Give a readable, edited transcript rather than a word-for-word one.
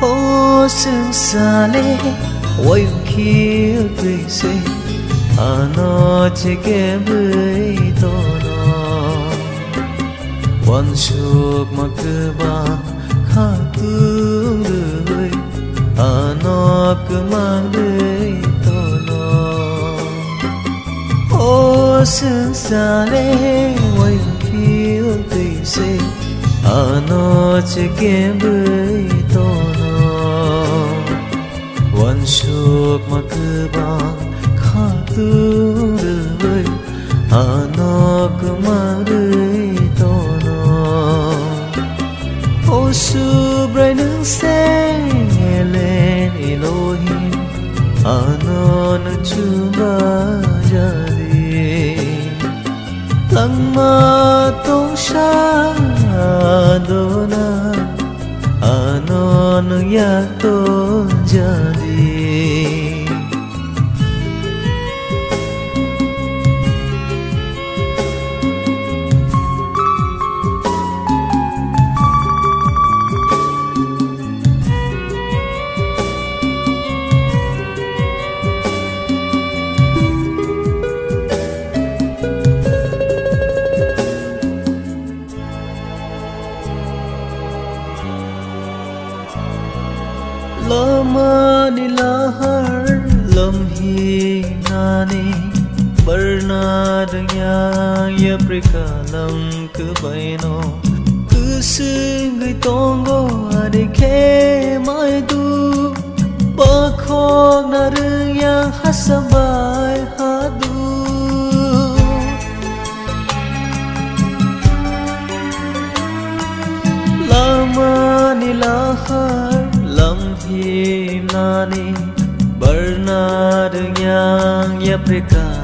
ô sương xa lê ôi khi tươi say nó chỉ kém với tôi nó quan sụp mà cứ ba khá tương đời nó cứ mang đời tôi nó ô sương xa lê ôi khi tươi say nó chỉ kém với tôi nó quan sụp mà cứ ba tương đời nó cứ mang đời tôi nó ô su bray nắng sáng nghe lên Elohim nó cuma jadi lăng mà tông sáng dona nó ya to jadi lama ni lahar lamhi nani bernadanya ya prikalam ke baino ku singai tongo adike mai tu bakhok na yang hasabai hadu lama ni lahar lamhi nani bernadanya ya prika